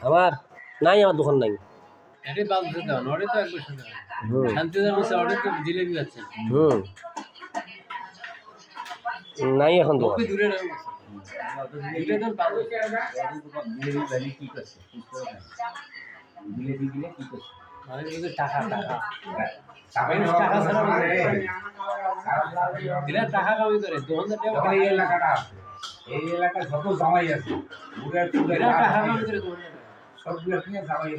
আমার নাই, আমার দোকান নাই। নাই এখন দোকান। এই এলাকায় যত জামাই আছে সবগুলো নিয়ে জামাই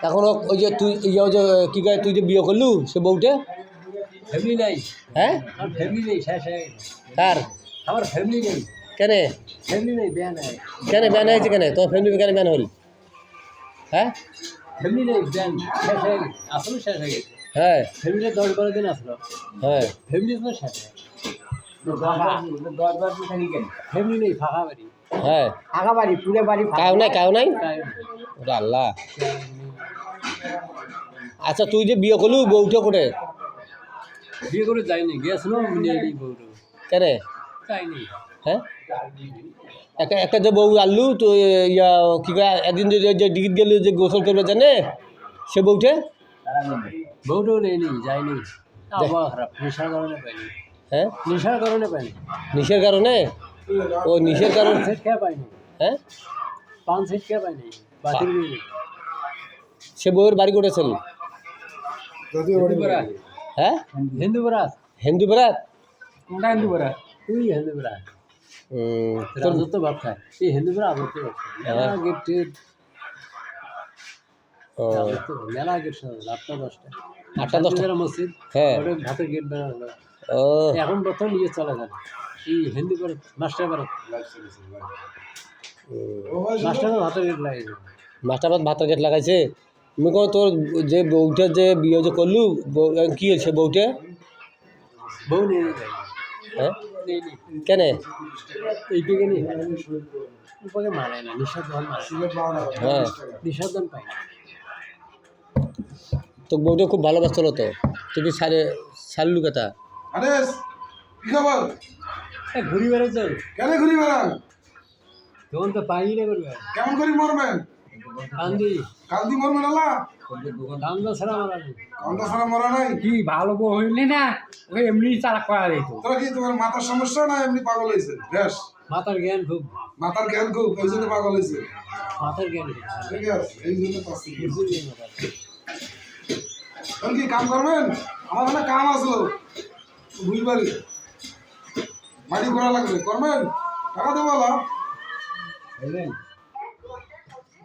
এখন ওই যে তুই যে কি কয় তুই যে বিয়ে করলু সে বউটে ফ্যামিলি নাই। হ্যাঁ ফ্যামিলি নেই, শেষ হয়ে গেল। কার? আমার ফ্যামিলি নেই। কেনে? ফ্যামিলি নেই, বিয়া নাই। কেন ব্যান হয়েছে? কেন তোমার ফ্যামিলি কেন ব্যান হল? হ্যাঁ ফ্যামিলি নেই, ব্যান শেষ হয়ে গেছে। আসলে শেষ হয়ে গেছে। হ্যাঁ ফ্যামিলি 10-12 দিন আসলো। হ্যাঁ ফ্যামিলি তো শেষ হয়ে গেছে। 10-12 দিন থাকি কেন? ফ্যামিলি নেই, ফাঁকা বাড়ি। হ্যাঁ ফাঁকা বাড়ি, পুরে বাড়ি কাউ নাই, কাউ নাই। তাই ওরে আল্লাহ। আচ্ছা তুই যে বিয়ে করলু বউটা করে? বিয়ে করে যাইনি, গিয়েছিল নিয়ে নেই বউটা। কেন? যাইনি। হ্যাঁ একটা একটা যে বউ আনলু তো ইয়া কি কয় একদিন যে ডিগিট গেল যে গোসল করবে জানে সে বউটে? বউটাও নেইনি, যাইনি। আবহাওয়া খারাপ, নেশার কারণে পাইনি। হ্যাঁ নেশার কারণে পাইনি। নিশের কারণে? ও নিশের কারণে? সেট খেয়ে পাইনি। হ্যাঁ 5 সেট খেয়ে পাইনি। বাতিল নেই। সে বউয়ের বাড়ি করেছিল? হিন্দুপাড়া। হ্যাঁ হিন্দুপাড়া। হিন্দু বেড়াত? কোনটা হিন্দুপাড়া? তুই হিন্দুপাড়া। তোর যত ভাব খায় এই হিন্দুপাড়া আবর্তে মেলা গেট টেট। মেলা গেট সব 8টা 10টা 8টা মসজিদ। হ্যাঁ ওটা ভাতের গেট বানানো। ও এখন প্রথম নিয়ে চলে যাবে এই হিন্দুপাড়া মাস্টার পাড়া। মাস্টার ভাতের গেট লাগিয়েছে। মাস্টারবাদ ভাতের গেট লাগাইছে? তুমি কো তোর যে বউটা যে বিয়ে যে করলু কি হয়েছে বউটা? বউ নিয়ে যাই। হ্যাঁ কেন? এইদিকে নিয়ে উপরে মানে না, নিঃসন্ধান হ্যাঁ নিঃসন্ধান পাই। তো বউটা খুব ভালোবাসত তো, তুমি সারলু কথা? আরে কি খবর? ঘুরি বেড়াচ্ছ কেন ঘুরি বেড়ান? তখন তো পাই না করবে। কেমন করি মরবেন? কান্দি কান্দি মরবেন আল্লাহ? কান্দা ছাড়া মারা নেই। কান্দা ছাড়া মরা নাই? কি ভালো বউ হইলি না, ওকে এমনি চালাক করা যেত। তোরা কি তোমার মাথার সমস্যা না এমনি পাগল হয়েছে? বেশ মাথার জ্ঞান খুব। মাথার জ্ঞান খুব, ওই জন্য পাগল হয়েছে। মাথার জ্ঞান খুব। ঠিক আছে, এই জন্য পাচ্ছি। বুঝলি নেই মাথার। তখন কি কাম করবেন? আমার ওখানে কাম আসলো বুঝবারি, মাটি করা লাগবে, করবেন? টাকা দেবো আলা। বুঝলেন?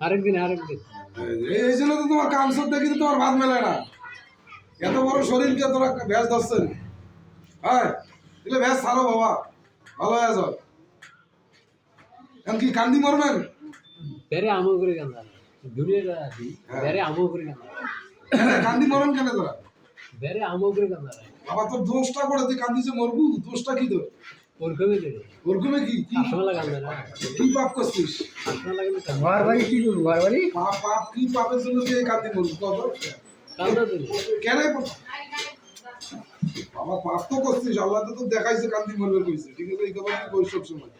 আরেকদিন এই জন্য তো তোমার কাম সব দেখি তো তোমার ভাত মেলে না। এত বড় শরীরকে তোরা ভ্যাস ধরছেন। হ্যাঁ দিলে ভ্যাস ছাড়ো বাবা, ভালো হয়ে যাও। এখন কি কান্দি মরবেন? বেড়ে আমো করে কান্দা দুনিয়াটা আছি। বেড়ে আমো করে কান্দা কান্দি মরন কেন তোরা? বেড়ে আমো করে কান্দা বাবা তোর দোষটা করে তুই কান্দিছে মরবু, দোষটা কি তোর? ওরকমই দেবে। ওরকমে কি কি আসমালা কান্দা না। কি পাপ করছিস? আসমালা কিন্তু ঘর বাড়ি কি করবো? ঘর বাড়ি পাপ পাপ কি পাপের জন্য তুই এই কান্দি মরবু? কত কান্দা দিলে কেন? বাবা পাপ তো করছিস, আল্লাহ তো তোর দেখাইছে কান্দি মরবে কইছে, ঠিক আছে? এই কথা কি কইছ সব সময়?